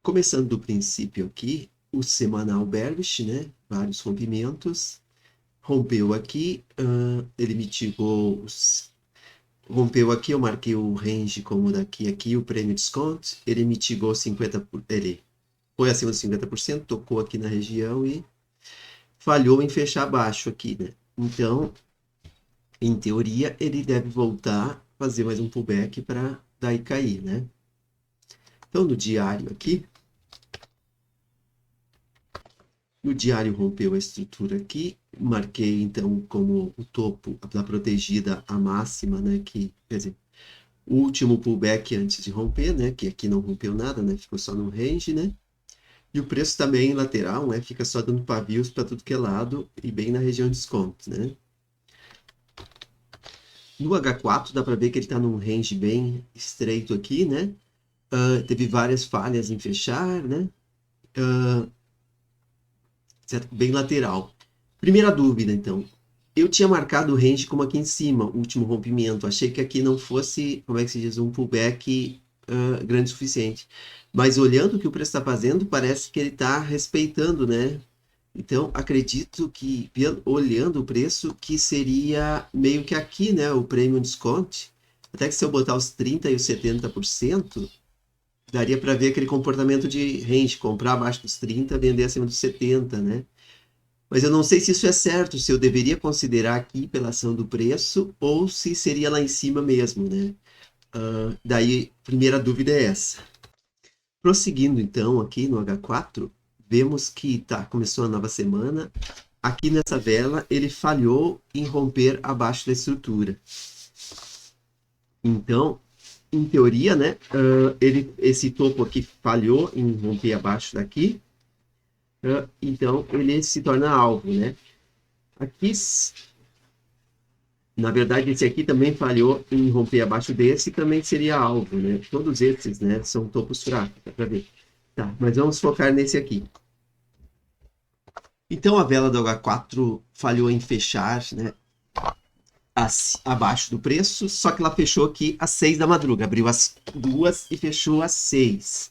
Começando do princípio aqui, o semanal bearish, né? Vários rompimentos. Rompeu aqui, ele mitigou rompeu aqui, eu marquei o range como daqui aqui, o prêmio desconto. Ele mitigou 50%, ele foi acima de 50%, tocou aqui na região e falhou em fechar abaixo aqui, né? Então, em teoria, ele deve voltar, fazer mais um pullback para daí cair, né? Então, no diário aqui, no diário rompeu a estrutura aqui, marquei então como o topo da protegida a máxima, né? Que, quer dizer, o último pullback antes de romper, né? Que aqui não rompeu nada, né? Ficou só no range, né? E o preço também lateral, né? Fica só dando pavios para tudo que é lado e bem na região de desconto, né? No H4 dá para ver que ele está num range bem estreito aqui, né? Teve várias falhas em fechar, né? Certo? Bem lateral. Primeira dúvida, então. Eu tinha marcado o range como aqui em cima, o último rompimento. Achei que aqui não fosse, como é que se diz, um pullback grande o suficiente. Mas olhando o que o preço está fazendo, parece que ele está respeitando, né? Então, acredito que, olhando o preço, que seria meio que aqui, né? O premium discount. Até que se eu botar os 30% e os 70%, daria para ver aquele comportamento de range, comprar abaixo dos 30, vender acima dos 70, né? Mas eu não sei se isso é certo, se eu deveria considerar aqui pela ação do preço ou se seria lá em cima mesmo, né? Daí, primeira dúvida é essa. Prosseguindo então aqui no H4, vemos que começou a nova semana. Aqui nessa vela ele falhou em romper abaixo da estrutura. Então, em teoria, né, esse topo aqui falhou em romper abaixo daqui, então ele se torna alvo, né? Aqui, na verdade, esse aqui também falhou em romper abaixo desse, também seria alvo, né? Todos esses, né, são topos fracos, dá para ver. Tá, mas vamos focar nesse aqui. Então a vela do H4 falhou em fechar, né, abaixo do preço, só que ela fechou aqui às 6 da madruga, abriu às 2 e fechou às 6.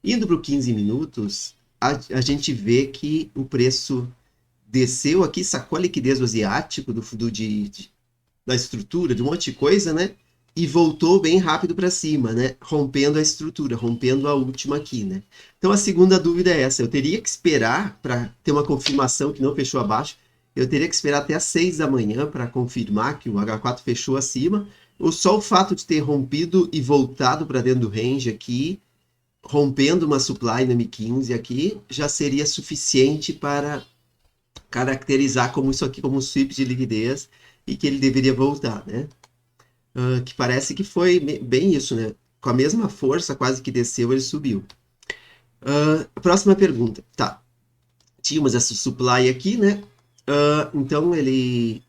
Indo para o 15 minutos, a gente vê que o preço desceu aqui, sacou a liquidez do asiático, da estrutura, de um monte de coisa, né? E voltou bem rápido para cima, né? Rompendo a estrutura, rompendo a última aqui, né? Então a segunda dúvida é essa: eu teria que esperar para ter uma confirmação que não fechou abaixo? Eu teria que esperar até às 6 da manhã para confirmar que o H4 fechou acima? Ou só o fato de ter rompido e voltado para dentro do range aqui, rompendo uma supply no M15 aqui, já seria suficiente para caracterizar como isso aqui como um sweep de liquidez e que ele deveria voltar, né? Que parece que foi bem isso, né? Com a mesma força, quase que desceu, ele subiu. Próxima pergunta. Tá. Tínhamos essa supply aqui, né? Então ele.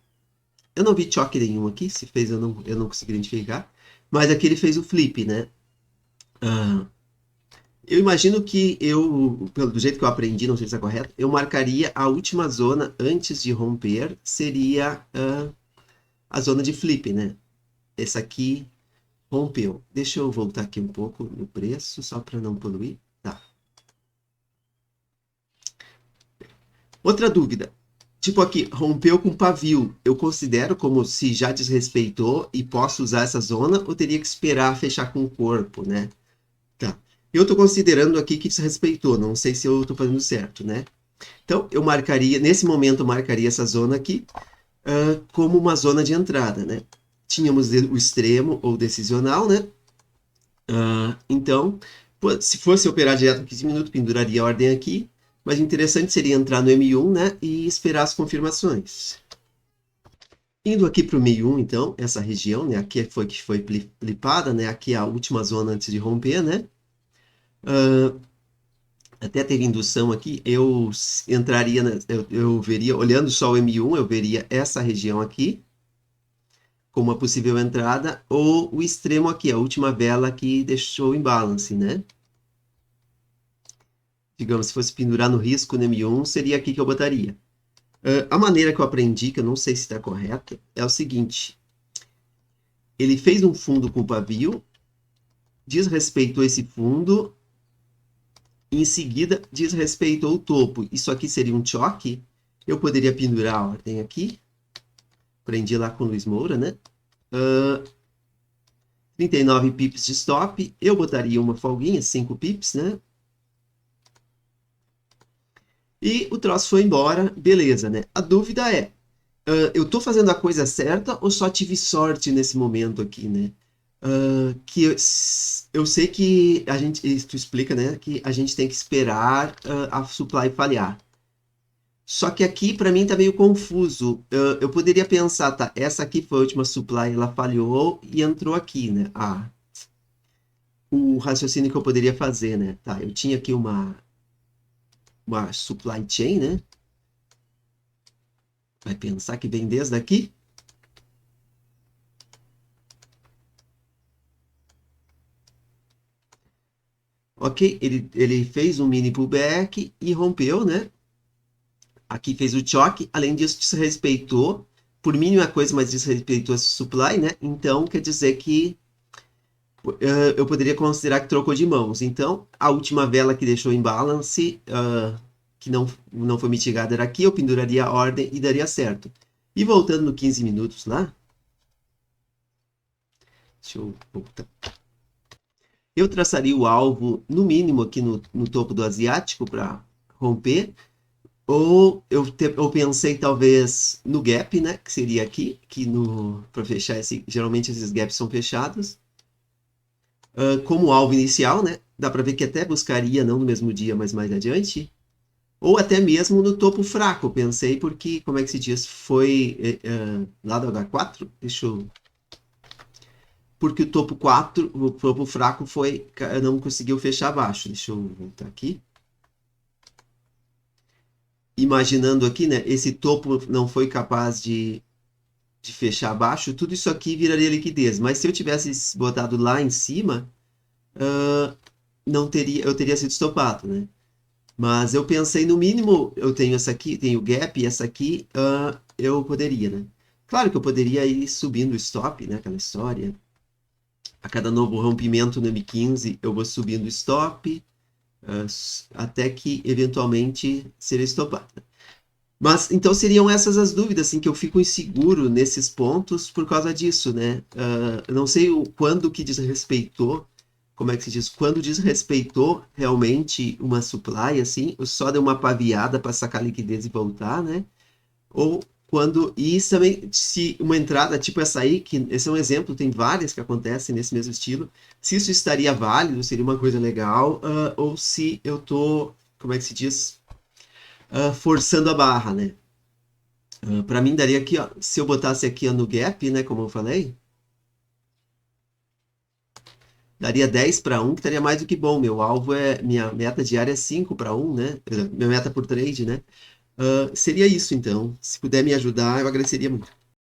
Eu não vi choque nenhum aqui, se fez eu não consegui identificar. Mas aqui ele fez o flip, né? Eu imagino que do jeito que eu aprendi, não sei se é correto, eu marcaria a última zona antes de romper, seria a zona de flip, né? Essa aqui rompeu. Deixa eu voltar aqui um pouco no preço, só para não poluir. Tá. Outra dúvida. Tipo aqui, rompeu com pavio. Eu considero como se já desrespeitou e posso usar essa zona ou teria que esperar fechar com o corpo, né? Tá. Eu estou considerando aqui que desrespeitou. Não sei se eu estou fazendo certo, né? Então, eu marcaria, nesse momento, eu marcaria essa zona aqui como uma zona de entrada, né? Tínhamos o extremo ou decisional, né? Então, se fosse operar direto em 15 minutos, penduraria a ordem aqui, mas o interessante seria entrar no M1, né, e esperar as confirmações. Indo aqui para o M1, então, essa região, né, aqui foi que foi flipada, né, aqui é a última zona antes de romper, né, até ter indução aqui, eu entraria, eu veria, olhando só o M1, eu veria essa região aqui, como uma possível entrada, ou o extremo aqui, a última vela que deixou em balance, né, digamos, se fosse pendurar no risco no M1, seria aqui que eu botaria. A maneira que eu aprendi, que eu não sei se está correta, é o seguinte: ele fez um fundo com pavio, desrespeitou esse fundo, Em seguida, diz respeito ao topo. Isso aqui seria um choque. Eu poderia pendurar a ordem aqui. Aprendi lá com o Luiz Moura, né? 39 pips de stop. Eu botaria uma folguinha, 5 pips, né? E o troço foi embora, beleza, né? A dúvida é, eu tô fazendo a coisa certa ou só tive sorte nesse momento aqui, né? Que eu sei que a gente, isso tu explica, né? Que a gente tem que esperar a supply falhar. Só que aqui para mim tá meio confuso. Eu poderia pensar, tá? Essa aqui foi a última supply, ela falhou e entrou aqui, né? O raciocínio que eu poderia fazer, né? Tá, eu tinha aqui uma supply chain, né? Vai pensar que vem desde aqui. Ok, ele fez um mini pullback e rompeu, né? Aqui fez o choque, além disso desrespeitou, por mínima coisa, mas desrespeitou a supply, né? Então quer dizer que eu poderia considerar que trocou de mãos. Então a última vela que deixou em balance, que não foi mitigada, era aqui, eu penduraria a ordem e daria certo. E voltando no 15 minutos lá, deixa eu voltar. Eu traçaria o alvo, no mínimo, aqui no topo do asiático para romper. Ou eu pensei talvez no gap, né? Que seria aqui, que no para fechar geralmente esses gaps são fechados. Como alvo inicial, né? Dá para ver que até buscaria não no mesmo dia, mas mais adiante. Ou até mesmo no topo fraco, pensei, porque, como é que se diz? Foi lá do H4? Deixa eu. Porque o topo 4, o topo fraco foi. Não conseguiu fechar abaixo. Deixa eu voltar aqui. Imaginando aqui, né? Esse topo não foi capaz de fechar abaixo, tudo isso aqui viraria liquidez. Mas se eu tivesse botado lá em cima, não teria, eu teria sido estopado, né? Mas eu pensei, no mínimo, eu tenho essa aqui, tenho o gap, e essa aqui, eu poderia, né? Claro que eu poderia ir subindo o stop, né? Aquela história. A cada novo rompimento no M15, eu vou subindo o stop, até que, eventualmente, seria estopado. Mas então seriam essas as dúvidas, assim, que eu fico inseguro nesses pontos por causa disso, né? Eu não sei quando que desrespeitou, como é que se diz, quando desrespeitou realmente uma supply, assim, ou só deu uma paviada para sacar liquidez e voltar, né? Ou quando. E isso também, se uma entrada tipo essa aí, que esse é um exemplo, tem várias que acontecem nesse mesmo estilo, se isso estaria válido, seria uma coisa legal, ou se eu tô, como é que se diz, forçando a barra, né? Para mim daria aqui, ó, se eu botasse aqui ó, no gap, né, como eu falei, daria 10 para 1, que estaria mais do que bom. Meu alvo minha meta diária é 5 para 1, né? Minha meta por trade, né? Seria isso então. Se puder me ajudar, eu agradeceria muito.